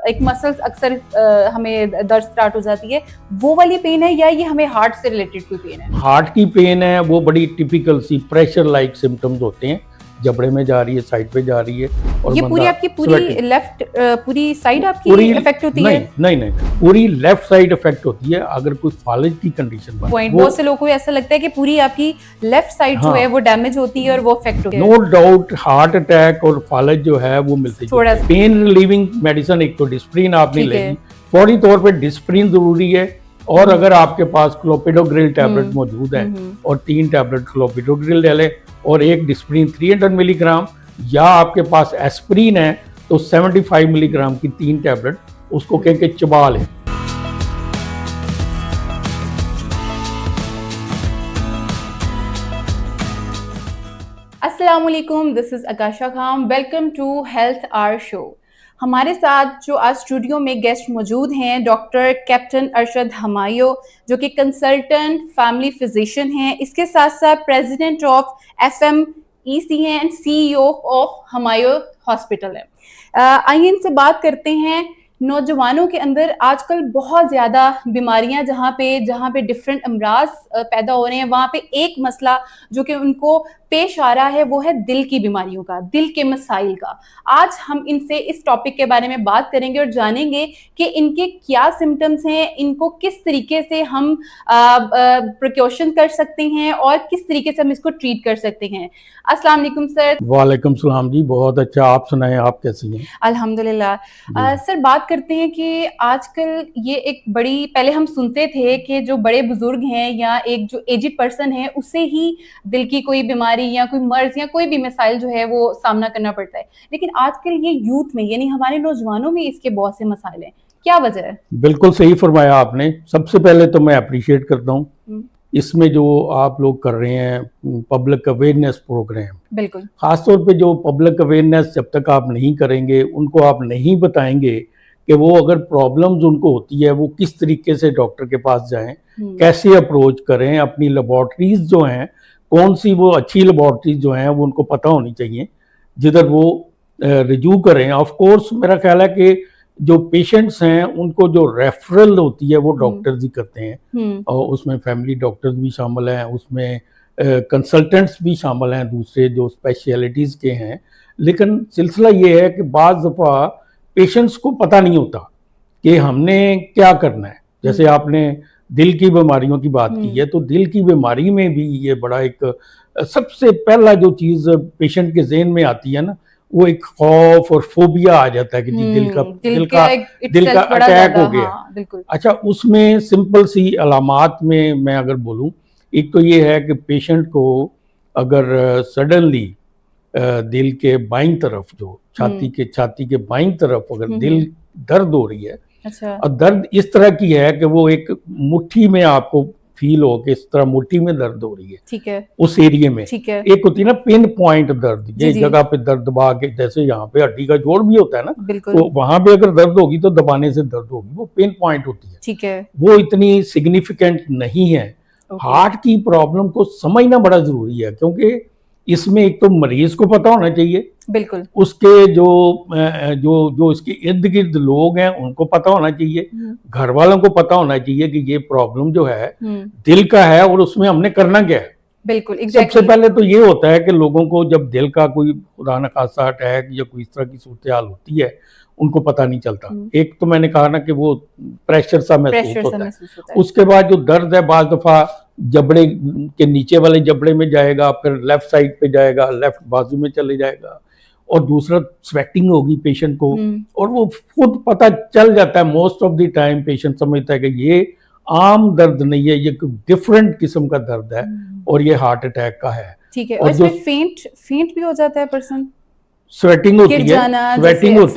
एक मसल्स अक्सर हमें दर्द स्टार्ट हो जाती है, वो वाली पेन है या ये हमें हार्ट से रिलेटेड कोई पेन है? हार्ट की पेन है, वो बड़ी टिपिकल सी प्रेशर लाइक सिम्टम्स होते हैं, जबड़े में जा रही है, साइड पे जा रही है। और ये पूरी आपकी लेफ्ट पूरी साइड आपकी इफेक्ट होती है? नहीं, पूरी लेफ्ट साइड इफेक्ट होती है अगर कोई फालिज की कंडीशन बने। बहुत से लोगों को ऐसा लगता है कि पूरी आपकी लेफ्ट साइड जो है वो डैमेज होती है और वो इफेक्ट होती है। नो डाउट हार्ट अटैक और फालिज जो है वो मिलती है। पेन रिलीविंग मेडिसिन एक तो डिस्प्रिन आपने लेगी, फौरी तौर पे डिस्प्रिन जरूरी है। और अगर आपके पास क्लोपिडोग्रिल टैबलेट मौजूद है और 3 टैबलेट क्लोपिडोग्रिल ले लें और एक डिस्प्रिन 300 मिलीग्राम, या आपके पास एस्प्रिन है तो 75 मिलीग्राम की 3 टैबलेट उसको कह के चबा लें। अस्सलाम वालेकुम, this is Akasha Khan. Welcome to health hour show. हमारे साथ जो आज स्टूडियो में गेस्ट मौजूद हैं डॉक्टर कैप्टन अरशद हमायो, जो कि कंसल्टेंट फैमिली फिजिशियन हैं, इसके साथ साथ प्रेसिडेंट ऑफ FMEC हैं एंड CEO ऑफ हमायो हॉस्पिटल है। आइए इनसे बात करते हैं। नौजवानों के अंदर आजकल बहुत ज़्यादा बीमारियां जहाँ पे डिफरेंट अमराज पैदा हो रहे हैं, वहाँ पे एक मसला जो कि उनको पेश आ रहा है वो है दिल की बीमारियों का, दिल के मसाइल का। आज हम इनसे इस टॉपिक के बारे में बात करेंगे और जानेंगे कि इनके क्या सिम्टम्स हैं, इनको किस तरीके से हम प्रिकॉशन कर सकते हैं और किस तरीके से हम इसको ट्रीट कर सकते हैं। अस्सलाम वालेकुम सर। वालेकुम सलाम जी, बहुत अच्छा। आप सुनाएं, आप कैसी हैं? अल्हम्दुलिल्लाह। सर बात करते हैं कि आजकल ये एक बड़ी, पहले हम सुनते थे कि जो बड़े बुजुर्ग हैं या एक जो एजिड पर्सन है उससे ही दिल की कोई बीमारी या कोई मर्ज या कोई भी मसाइल जो है वो सामना करना पड़ता है, लेकिन आजकल ये यूथ में यानी हमारे नौजवानों में इसके बहुत से मसाइल हैं। क्या वजह है? बिल्कुल सही फरमाया आपने। सबसे पहले तो मैं अप्रिशिएट करता हूँ इसमें जो आप लोग कर रहे हैं पब्लिक अवेयरनेस प्रोग्राम। बिल्कुल, खासतौर पे जो पब्लिक अवेयरनेस जब तक आप नहीं करेंगे, उनको आप नहीं बताएंगे कि वो अगर प्रॉब्लम्स उनको होती है वो किस तरीके से डॉक्टर के पास जाएं, कैसे अप्रोच करें, अपनी लेबॉर्ट्रीज जो हैं कौन सी वो अच्छी लेबॉर्ट्रीज जो हैं वो उनको पता होनी चाहिए जिधर वो रिज्यू करें। ऑफ कोर्स मेरा ख्याल है कि जो पेशेंट्स हैं उनको जो रेफरल होती है वो डॉक्टर्स ही करते हैं, और उसमें फैमिली डॉक्टर्स भी शामिल हैं, उसमें कंसल्टेंट्स भी शामिल हैं दूसरे जो स्पेशलिटीज़ के हैं। लेकिन सिलसिला ये है कि बाज़ दफ़ा पेशेंट्स को पता नहीं होता कि हमने क्या करना है। जैसे आपने दिल की बीमारियों की बात की है, तो दिल की बीमारी में भी ये बड़ा एक सबसे पहला जो चीज़ पेशेंट के ज़हन में आती है ना, वो एक खौफ और फोबिया आ जाता है कि जी दिल का अटैक हो गया। हाँ, अच्छा, उसमें सिंपल सी अलामात में मैं अगर बोलूं, एक तो ये है कि पेशेंट को अगर सडनली दिल के बाईं तरफ जो छाती के बाईं तरफ अगर दिल दर्द हो रही है, अच्छा, और दर्द इस तरह की है कि वो एक मुट्ठी में आपको फील हो कि इस तरह मुट्ठी में दर्द हो रही है, ठीक है, उस एरिया में। ठीक है। एक होती है ना पिन पॉइंट दर्द, ये जगह पे दर्द दबा के, जैसे यहाँ पे हड्डी का जोड़ भी होता है ना, तो वहां पे अगर दर्द होगी तो दबाने से दर्द होगी, वो पिन पॉइंट होती है, ठीक है। वो इतनी सिग्निफिकेंट नहीं है। हार्ट की प्रॉब्लम को समझना बड़ा जरूरी है, क्योंकि इसमें एक तो मरीज को पता होना चाहिए, बिल्कुल, उसके जो इसके इर्द गिर्द लोग हैं उनको पता होना चाहिए, घर वालों को पता होना चाहिए कि ये प्रॉब्लम जो है दिल का है और उसमें हमने करना क्या है। बिल्कुल, सबसे पहले तो ये होता है कि लोगों को जब दिल का कोई खुदा न खासा अटैक या कोई इस तरह की सूरत हाल होती है उनको पता नहीं चलता। एक तो मैंने कहा ना कि वो प्रेशर सा महसूस होता है। उसके बाद जो दर्द है बाज़ दफ़ा जबड़े के नीचे वाले जबड़े में जाएगा, फिर लेफ्ट साइड पे जाएगा, लेफ्ट बाजू में चले जाएगा, और दूसरा स्वेटिंग होगी पेशेंट को, और वो खुद पता चल जाता है। Most of the time patient समझता है कि ये आम दर्द नहीं है, ये डिफरेंट किस्म का दर्द है और ये हार्ट अटैक का है। ठीक है। और इसमें फेंट भी हो जाता है पर्सन, स्वेटिंग होती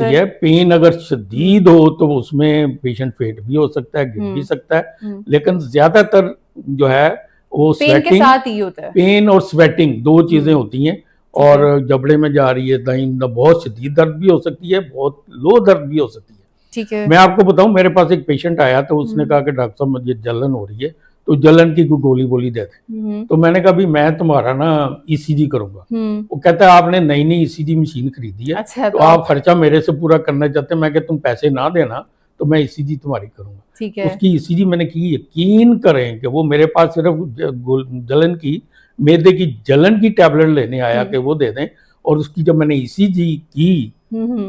है, पेन अगर शदीद हो तो उसमें पेशेंट फेंट भी हो सकता है, गिर भी सकता है, लेकिन ज्यादातर जो है वो पेन के साथ ही होता है। पेन और स्वेटिंग दो चीजें होती हैं, और जबड़े में जा रही है दाईं, बहुत शदीद दर्द भी हो सकती है, बहुत लो दर्द भी हो सकती है। ठीक है। मैं आपको बताऊं, मेरे पास एक पेशेंट आया तो उसने कहा कि डॉक्टर साहब मुझे जलन हो रही है, तो जलन की कोई गोली बोली देते। तो मैंने कहा भी मैं तुम्हारा ना ईसीजी करूंगा। वो कहता है आपने नई नई ईसीजी मशीन खरीदी है, अच्छा, तो आप खर्चा मेरे से पूरा करना चाहते हैं। मैं कहता तुम पैसे ना देना तो मैं ईसीजी तुम्हारी करूंगा। ठीक है। उसकी ईसीजी मैंने की। यकीन करें कि वो मेरे पास सिर्फ जलन की, मैदे की जलन की टैबलेट लेने आया कि वो दे दें, और उसकी जब मैंने ईसीजी की,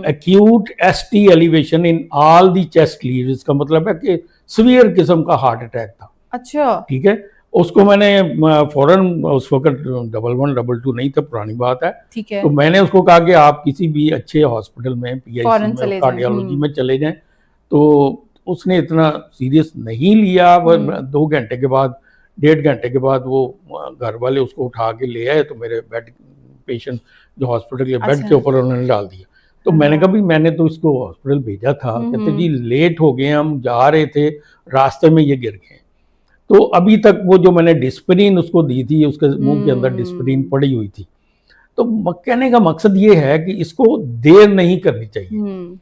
acute ST elevation in all the chest leaves, इसका मतलब है कि सीवियर किस्म का हार्ट अटैक था। अच्छा, ठीक है। उसको मैंने फौरन, उस वक्त 11 11 नहीं था, पुरानी बात है। ठीक है। तो मैंने उसको कहा कि आप किसी भी अच्छे हॉस्पिटल में, फौरन पीआईसी चले में, जाएं। कार्डियोलॉजी में चले जाएं। तो उसने इतना सीरियस नहीं लिया। 2 घंटे के बाद, 1.5 घंटे के बाद वो घर वाले उसको उठा के ले आए, तो मेरे बेड, पेशेंट जो हॉस्पिटल के बेड के ऊपर उन्होंने डाल दिया। तो मैंने कहा भी मैंने तो इसको हॉस्पिटल भेजा था। कहते जी लेट हो गए, हम जा रहे थे, रास्ते में ये गिर गए। तो अभी तक वो जो मैंने डिस्प्रिन उसको दी थी, उसके मुंह के अंदर डिस्प्रिन पड़ी हुई थी। तो कहने का मकसद ये है कि इसको देर नहीं करनी चाहिए,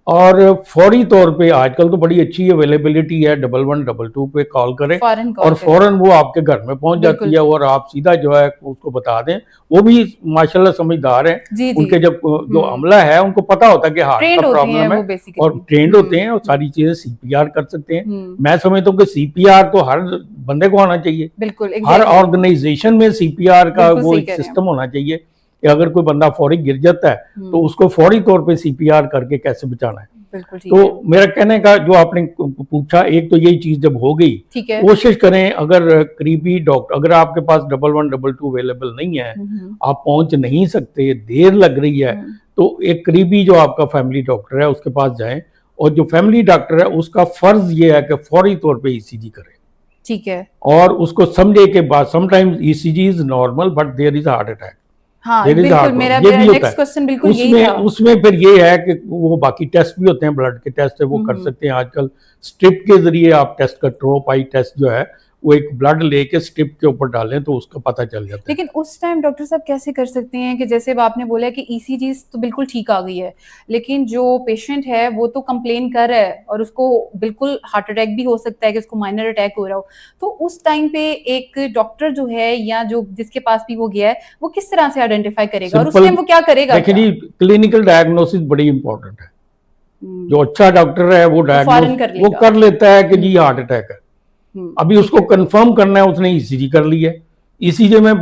और फौरी तौर पे आजकल तो बड़ी अच्छी अवेलेबिलिटी है, 1122 पे कॉल करें और फौरन वो आपके घर में पहुंच जाती है, और आप सीधा जो है उसको बता दें। वो भी माशाल्लाह समझदार हैं। जी, उनके जब जो अमला है उनको पता होता है कि हार्ट का प्रॉब्लम है, और ट्रेंड होते हैं, और सारी चीजें सीपीआर कर सकते हैं। मैं समझता हूँ कि सीपीआर तो हर बंदे को आना चाहिए। बिल्कुल, हर ऑर्गेनाइजेशन में सीपीआर का वो एक सिस्टम होना चाहिए कि अगर कोई बंदा फौरी गिर जाता है तो उसको फौरी तौर पे सीपीआर करके कैसे बचाना है। तो मेरा कहने का जो आपने पूछा, एक तो यही चीज जब हो गई, कोशिश करें, अगर करीबी डॉक्टर, अगर आपके पास 1122 अवेलेबल नहीं है, आप पहुंच नहीं सकते, देर लग रही है, तो एक करीबी जो आपका फैमिली डॉक्टर है उसके पास जाएं, और जो फैमिली डॉक्टर है उसका फर्ज ये है कि फौरी तौर पे ईसीजी करे। ठीक है। और उसको समझे के बाद sometimes ECG is normal but there is heart attack. हाँ, बिल्कुल, मेरा नेक्स्ट क्वेश्चन बिल्कुल यही था। उसमें फिर ये है कि वो बाकी टेस्ट भी होते हैं, ब्लड के टेस्ट है वो कर सकते हैं। आजकल स्ट्रिप के जरिए आप टेस्ट का, ट्रोप आई टेस्ट जो है वो एक ब्लड लेके स्ट्रिप के ऊपर डालें तो उसका पता चल जाता है। लेकिन उस टाइम डॉक्टर साहब कैसे कर सकते हैं कि जैसे अब आपने बोला कि ईसीजी तो बिल्कुल ठीक आ गई है, लेकिन जो पेशेंट है वो तो कंप्लेन कर रहा है और उसको बिल्कुल हार्ट अटैक भी हो सकता है कि उसको माइनर अटैक हो रहा हो, तो उस टाइम पे एक डॉक्टर जो है या जो जिसके पास भी वो गया है वो किस तरह से आइडेंटिफाई करेगा और उस टाइम वो क्या करेगा? देखिए, क्लिनिकल डायग्नोसिस बड़ी इंपॉर्टेंट है। जो अच्छा डॉक्टर है वो डायग्नोस वो कर लेता है कि जी हार्ट अटैक है। अभी उसको कंफर्म करना है, उसने ईसीजी कर ली है, ईसीजी में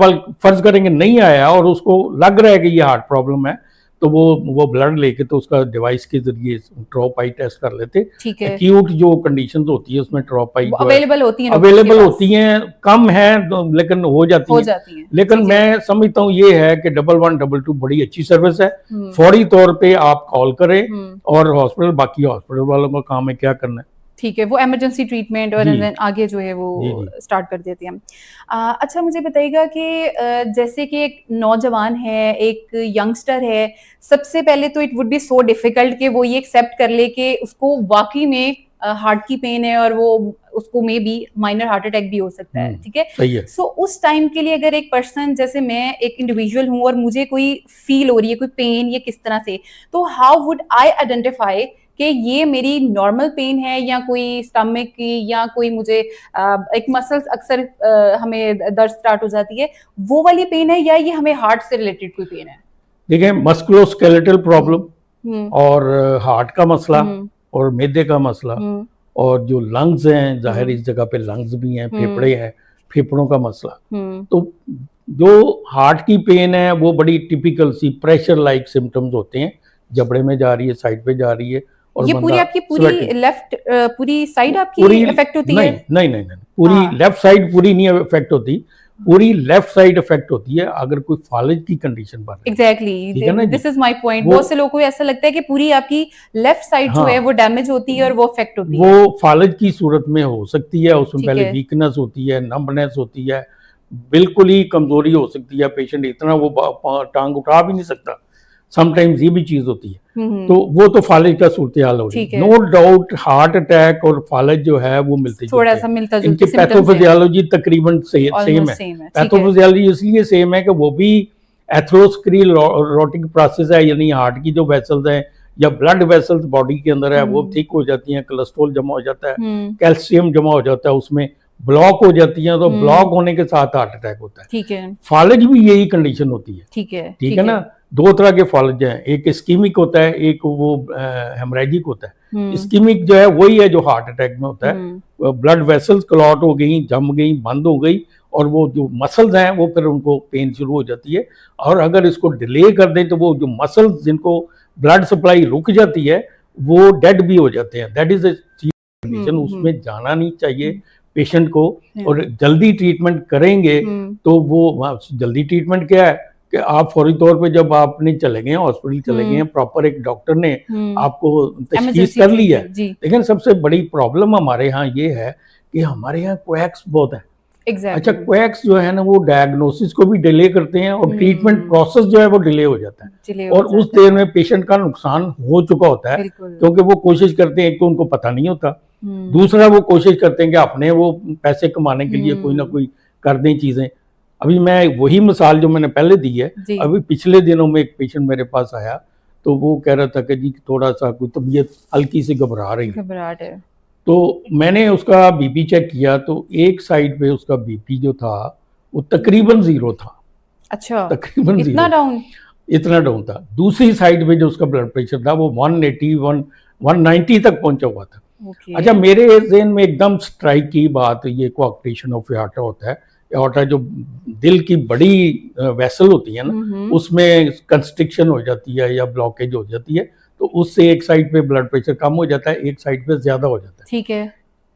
फर्ज करेंगे नहीं आया और उसको लग रहा है कि ये हार्ट प्रॉब्लम है, तो वो ब्लड लेके तो उसका डिवाइस के जरिए ट्रॉप आई टेस्ट कर लेते। एक्यूट जो कंडीशंस होती है उसमें ट्रॉप आई अवेलेबल होती हैं, कम है लेकिन हो जाती है। लेकिन मैं समझता हूँ ये है कि 1122 बड़ी अच्छी सर्विस है। फौरी तौर पे आप कॉल करें, और हॉस्पिटल, बाकी हॉस्पिटल वालों का काम है क्या करना है। ठीक है, वो इमरजेंसी ट्रीटमेंट और आगे जो है वो स्टार्ट कर देते हैं। अच्छा, मुझे बताइएगा कि जैसे कि एक नौजवान है, एक यंगस्टर है, सबसे पहले तो it would be so difficult कि वो ये एक्सेप्ट कर ले कि उसको वाकई में हार्ट की पेन है और वो उसको may be minor heart attack भी हो सकता है। ठीक है, सो उस टाइम के लिए अगर एक पर्सन, जैसे मैं एक इंडिविजुअल हूँ और मुझे कोई फील हो रही है, कोई पेन या किस तरह से, तो हाउ वुड आई आइडेंटिफाई कि ये मेरी नॉर्मल पेन है या कोई स्टमक की या कोई मुझे एक मसल्स अक्सर हमें दर्द स्टार्ट हो जाती है, वो वाली पेन है या ये हमें हार्ट से रिलेटेड कोई पेन है? देखिए, मस्कुलोस्केलेटल प्रॉब्लम और हार्ट का मसला और मैदे का मसला, और जो लंग्स हैं, जाहिर इस जगह पे लंग्स भी हैं, फेफड़े हैं, फेफड़ों का मसला। तो जो हार्ट की पेन है वो बड़ी टिपिकल सी प्रेशर लाइक सिम्टम्स होते हैं, जबड़े में जा रही है, साइड पे जा रही है, और ये पूरी आपकी पूरी साइड आपकी इफेक्ट होती है? नहीं, पूरी लेफ्ट साइड पूरी नहीं इफेक्ट होती, पूरी लेफ्ट साइड इफेक्ट होती है अगर कोई फालिज की कंडीशन पर। Exactly, this is my point. बहुत से लोगों को ऐसा लगता है कि पूरी आपकी लेफ्ट साइड जो है वो डैमेज होती है और वो इफेक्ट होती है। वो फालिज की सूरत में हो सकती है, उसमें पहले वीकनेस होती है, नंबनेस होती है, बिल्कुल ही कमजोरी हो सकती है, पेशेंट इतना वो टांग उठा भी नहीं सकता, समटाइम्स ये भी चीज होती है। तो वो तो फालिज का सूरत हाल हो रही है। नो डाउट हार्ट अटैक और फालिज जो है वो मिलते थोड़ा सा मिलता जुलता, इनकी पैथोफिजियोलॉजी तकरीबन सेम है। पैथोफिजियोलॉजी इसलिए सेम है कि वो भी एथेरोस्क्लेरोटिक प्रोसेस है, यानी हार्ट की जो वेसल्स हैं या ब्लड वेसल्स बॉडी के अंदर है वो थिक हो जाती हैं, कोलेस्ट्रॉल जमा हो जाता है, कैल्शियम जमा हो जाता है उसमें, ब्लॉक हो जाती हैं, तो ब्लॉक होने के साथ हार्ट अटैक होता है। ठीक है। फालज भी यही कंडीशन होती है। ठीक है। ठीक है ना, दो तरह के फालज हैं, एक इस्कीमिक होता है, एक वो हेमरेजिक होता है। इस्कीमिक जो है वही है जो हार्ट अटैक में होता है, ब्लड वेसल्स क्लॉट हो गई, जम गई, बंद हो गई, और वो जो मसल्स हैं वो फिर उनको पेन शुरू हो जाती है। और अगर इसको डिले कर दें तो वो जो मसल्स जिनको ब्लड सप्लाई रुक जाती है वो डेड भी हो जाते हैं। दैट इज कंडीशन, उसमें जाना नहीं चाहिए पेशेंट को, और जल्दी ट्रीटमेंट करेंगे तो वो जल्दी ट्रीटमेंट क्या है कि आप फौरी तौर पे जब आपने चले गए हॉस्पिटल चले गए, प्रॉपर एक डॉक्टर ने आपको तशखीस कर ली है। लेकिन सबसे बड़ी प्रॉब्लम हमारे यहाँ ये है कि हमारे यहाँ क्वैक्स बहुत है। अच्छा, क्वैक्स जो है ना वो डायग्नोसिस को भी डिले करते हैं और ट्रीटमेंट प्रोसेस जो है वो डिले हो जाता है, और उस देर में पेशेंट का नुकसान हो चुका होता है, क्योंकि वो कोशिश करते हैं, एक तो उनको पता नहीं होता, दूसरा वो कोशिश करते हैं कि अपने वो पैसे कमाने के लिए कोई ना कोई कर दें चीजें। अभी मैं वही मिसाल जो मैंने पहले दी है, अभी पिछले दिनों में एक पेशेंट मेरे पास आया, तो वो कह रहा था कि जी थोड़ा सा कोई तबीयत हल्की सी घबराहट है। तो मैंने उसका बीपी चेक किया, तो एक साइड पे उसका बीपी जो था वो तकरीबन 0 था। अच्छा, तकरीबन इतना डाउन था। दूसरी साइड पे जो उसका ब्लड प्रेशर था वो 180 190 तक पहुंचा हुआ था। अच्छा, मेरे ज़हन में एकदम स्ट्राइक की बात, ये कोआक्टेशन ऑफ एओर्टा होता है। एओर्टा जो दिल की बड़ी वेसल होती है ना, उसमें कंस्ट्रिक्शन हो जाती है या ब्लॉकेज हो जाती है, तो उससे एक साइड पे ब्लड प्रेशर कम हो जाता है, एक साइड पे ज्यादा हो जाता है। ठीक है।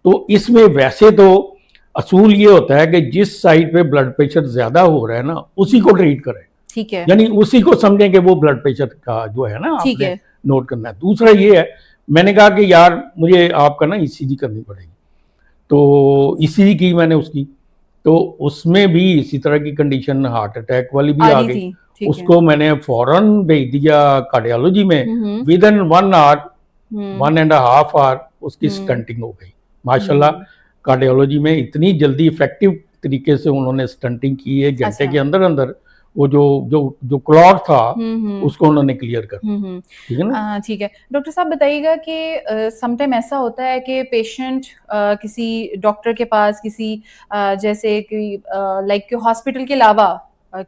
तो इसमें वैसे तो असूल ये होता है कि जिस साइड पे ब्लड प्रेशर ज्यादा हो रहा है ना उसी को ट्रीट करें। ठीक है, यानी उसी को समझें कि वो ब्लड प्रेशर का जो है ना आपने नोट करना है। दूसरा ये है, मैंने कहा कि यार मुझे आपका ना ईसीजी करनी पड़ेगी, तो ईसीजी की मैंने उसकी, तो उसमें भी इसी तरह की कंडीशन हार्ट अटैक वाली भी आ गई। उसको मैंने फौरन भेज दिया कार्डियोलॉजी में, विद इन 1 आवर 1.5 आवर उसकी स्टंटिंग हो गई। माशाल्लाह कार्डियोलॉजी में इतनी जल्दी इफेक्टिव तरीके से उन्होंने स्टंटिंग की है, घंटे के अंदर अंदर वो जो क्लॉट था उसको उन्होंने क्लियर कर। ठीक है ना। ठीक है डॉक्टर साहब, बताइएगा कि समटाइम ऐसा होता है कि पेशेंट किसी डॉक्टर के पास, किसी जैसे कि लाइक हॉस्पिटल के अलावा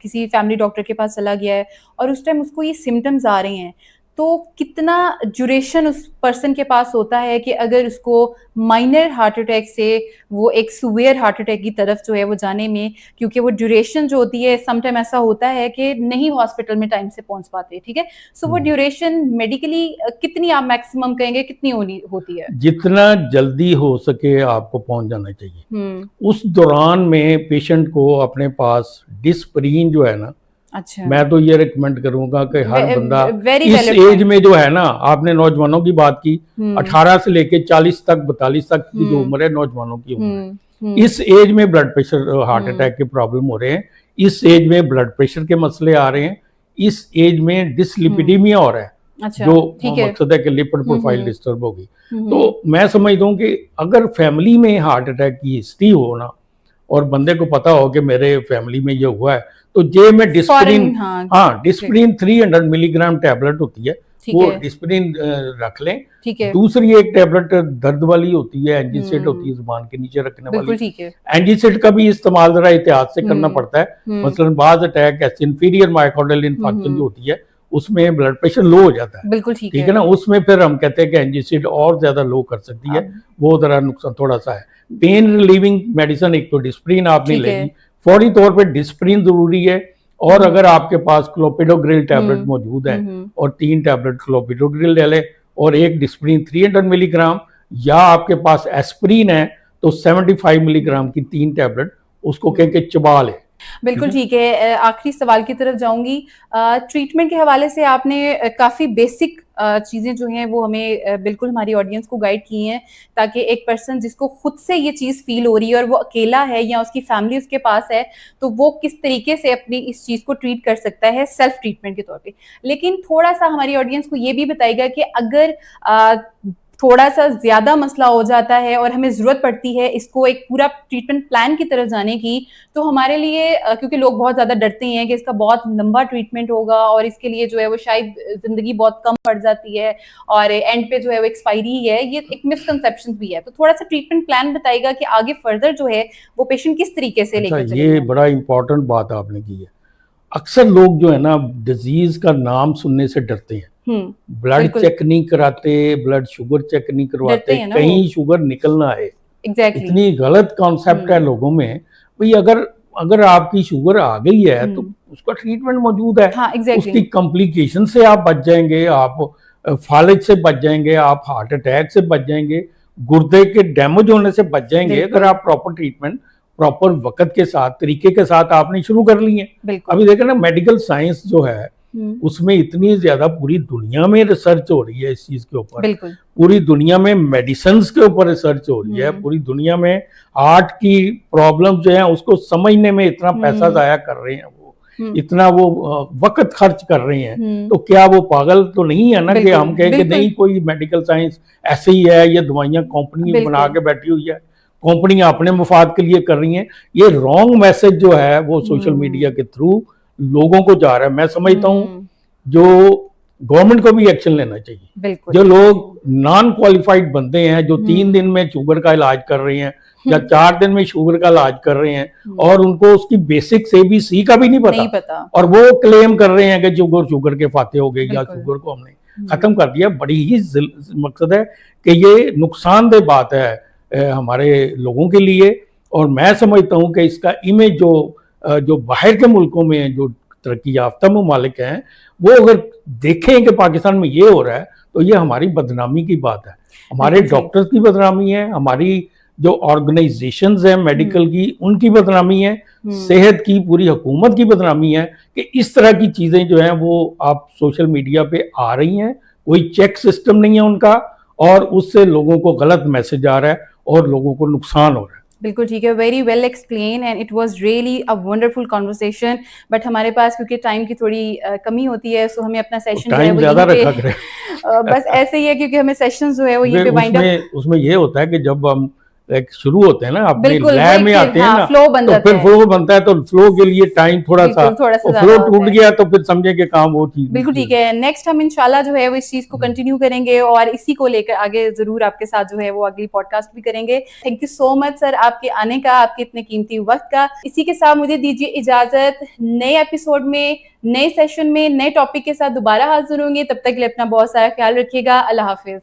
किसी फैमिली डॉक्टर के पास चला गया है और उस टाइम उसको ये सिम्टम्स आ रहे हैं, तो कितना ड्यूरेशन उस पर्सन के पास होता है कि अगर उसको माइनर हार्ट अटैक से वो एक सुवेयर हार्ट अटैक की तरफ जो है वो जाने में, क्योंकि वो ड्यूरेशन जो होती है समटाइम ऐसा होता है कि नहीं हॉस्पिटल में टाइम से पहुंच पाते। ठीक है, सो वो ड्यूरेशन मेडिकली कितनी आप मैक्सिमम कहेंगे कितनी होती है? जितना जल्दी हो सके आपको पहुंच जाना चाहिए। उस दौरान में पेशेंट को अपने पास डिस्प्रीन जो है ना, अच्छा, मैं तो ये रिकमेंड करूंगा कि हर बंदा इस एज में जो है ना, आपने नौजवानों की बात की, 18 से लेके 40 तक 42 तक की जो उम्र है नौजवानों की उम्र, इस एज में ब्लड प्रेशर हार्ट अटैक के प्रॉब्लम हो रहे हैं, इस एज में ब्लड प्रेशर के मसले आ रहे हैं, इस एज में डिसलिपिडीमिया हो रहा है। अच्छा, जो मकसद है कि लिपिड प्रोफाइल डिस्टर्ब होगी। तो मैं समझता हूँ कि अगर फैमिली में हार्ट अटैक की हिस्ट्री हो ना, और बंदे को पता हो कि मेरे फैमिली में ये हुआ है, तो जे में डिस्प्रिन, डिस्प्रिन 300 मिलीग्राम टैबलेट होती है, वो डिस्प्रिन रख लें। दूसरी एक टैबलेट दर्द वाली होती है, एंजीसिड होती है जुबान के नीचे रखने वाली। एंजीसिड का भी इस्तेमाल जरा एहतियात से करना पड़ता है, मसलन बाज अटैक ऐसे इंफीरियर मायोकार्डियल इन्फार्क्शन जो होती है उसमें ब्लड प्रेशर लो हो जाता है। बिल्कुल ठीक है ना, उसमें फिर हम कहते हैं कि एंजीसिड और ज्यादा लो कर सकती है, वो जरा नुकसान थोड़ा सा है। पेन रिलीविंग मेडिसिन एक तो डिस्प्रिन आपने लेगी, फौरी तौर पे डिस्प्रिन जरूरी है, और अगर आपके पास क्लोपिडोग्रिल टैबलेट मौजूद है और 3 टैबलेट क्लोपिडोग्रिल ले ले और एक डिस्प्रिन 300 मिलीग्राम, या आपके पास एस्प्रिन है तो 75 मिलीग्राम की 3 टैबलेट उसको कह के चबा ले। बिल्कुल ठीक है। आखिरी सवाल की तरफ जाऊंगी। ट्रीटमेंट के हवाले से आपने काफी बेसिक चीजें जो हैं वो हमें बिल्कुल हमारी ऑडियंस को गाइड की हैं, ताकि एक पर्सन जिसको खुद से ये चीज फील हो रही है और वो अकेला है या उसकी फैमिली उसके पास है, तो वो किस तरीके से अपनी इस चीज को ट्रीट कर सकता है सेल्फ ट्रीटमेंट के तौर पे। लेकिन थोड़ा सा हमारी ऑडियंस को ये भी बताएगा कि अगर थोड़ा सा ज्यादा मसला हो जाता है और हमें जरूरत पड़ती है इसको एक पूरा ट्रीटमेंट प्लान की तरफ जाने की, तो हमारे लिए क्योंकि लोग बहुत ज्यादा डरते हैं कि इसका बहुत लंबा ट्रीटमेंट होगा और इसके लिए जो है वो शायद जिंदगी बहुत कम पड़ जाती है और एंड पे जो है वो एक्सपायरी ही है, ये एक मिसकंसेप्शन भी है। तो थोड़ा सा ट्रीटमेंट प्लान बताइएगा कि आगे फर्दर जो है वो पेशेंट किस तरीके से अच्छा, लेकर ये चलेगा। बड़ा इंपॉर्टेंट बात आपने की है। अक्सर लोग जो है ना डिजीज का नाम सुनने से डरते हैं, ब्लड बिल्कुल चेक नहीं कराते, ब्लड शुगर चेक नहीं डरते करवाते, हैं ना वो। कहीं शुगर निकलना है। एग्जैक्टली इतनी गलत कॉन्सेप्ट है लोगों में। भाई अगर अगर आपकी शुगर आ गई है तो उसका ट्रीटमेंट मौजूद है। हाँ एग्जैक्टली उसकी कॉम्प्लिकेशन से आप बच जाएंगे, आप फालिज से बच जाएंगे, आप हार्ट अटैक से बच जाएंगे, गुर्दे के डैमेज होने से बच जाएंगे अगर आप प्रॉपर ट्रीटमेंट प्रॉपर वक्त के साथ तरीके के साथ आपने शुरू कर ली है। अभी देखें ना मेडिकल साइंस जो है उसमें इतनी ज्यादा पूरी दुनिया में रिसर्च हो रही है इस चीज के ऊपर, पूरी दुनिया में मेडिसिन के ऊपर रिसर्च हो रही है, पूरी दुनिया में हार्ट की प्रॉब्लम जो है उसको समझने में इतना पैसा जाया कर रहे हैं वो, इतना वो वक्त खर्च कर रहे हैं। तो क्या वो पागल तो नहीं है ना कि हम कहें कि नहीं कोई मेडिकल साइंस ऐसे ही है, ये दवाइयां कंपनी बना के बैठी हुई है, कंपनियां अपने मुफाद के लिए कर रही हैं। ये रॉन्ग मैसेज जो है वो सोशल मीडिया के थ्रू लोगों को जा रहा है। मैं समझता हूँ जो गवर्नमेंट को भी एक्शन लेना चाहिए। जो लोग नॉन क्वालिफाइड बंदे हैं जो 3 दिन में शुगर का इलाज कर रहे हैं या 4 दिन में शुगर का इलाज कर रहे हैं और उनको उसकी बेसिक्स ABC का भी नहीं पता और वो क्लेम कर रहे हैं कि शुगर के फाते हो गए या शुगर को हमने खत्म कर दिया। बड़ी ही मकसद है कि ये नुकसानदेह बात है हमारे लोगों के लिए। और मैं समझता हूँ कि इसका इमेज जो बाहर के मुल्कों में जो तरक्की याफ्ता ममालिक हैं वो अगर देखें कि पाकिस्तान में ये हो रहा है तो ये हमारी बदनामी की बात है, हमारे डॉक्टर्स की बदनामी है, हमारी जो ऑर्गेनाइजेशंस हैं मेडिकल की उनकी बदनामी है, सेहत की पूरी हुकूमत की बदनामी है कि इस तरह की चीज़ें जो हैं वो आप सोशल मीडिया पे आ रही हैं, कोई चेक सिस्टम नहीं है उनका और उससे लोगों को गलत मैसेज आ रहा है और लोगों को नुकसान हो रहा है। बिल्कुल ठीक है, very well explain and it was really a wonderful conversation. But हमारे पास क्योंकि टाइम की थोड़ी कमी होती है सो हमें अपना सेशन जो है वो ज़्यादा रखा करें बस ऐसे ही है क्योंकि हमें सेशन जो है वो यहीं पे वाइंड अप उसमें ये होता है कि जब हम शुरू होते हैं ना अपने बिल्कुल लैब में आते हैं ना फ्लो बन तो जाता फिर है। फ्लो बनता है तो फ्लो के लिए टाइम थोड़ा सा फ्लो टूट गया तो फिर समझे कि काम वो चीज बिल्कुल ठीक है। नेक्स्ट हम इंशाल्लाह जो है वो इस चीज को कंटिन्यू करेंगे और इसी को लेकर आगे जरूर आपके साथ जो है वो अगली पॉडकास्ट भी करेंगे। Thank you so much sir आपके आने का, आपके इतने कीमती वक्त का। इसी के साथ मुझे दीजिए इजाजत, नए एपिसोड में नए सेशन में नए टॉपिक के साथ दोबारा हाजिर होंगे। तब तक के लिए अपना बहुत सारा ख्याल रखिएगा। अल्लाह हाफिज।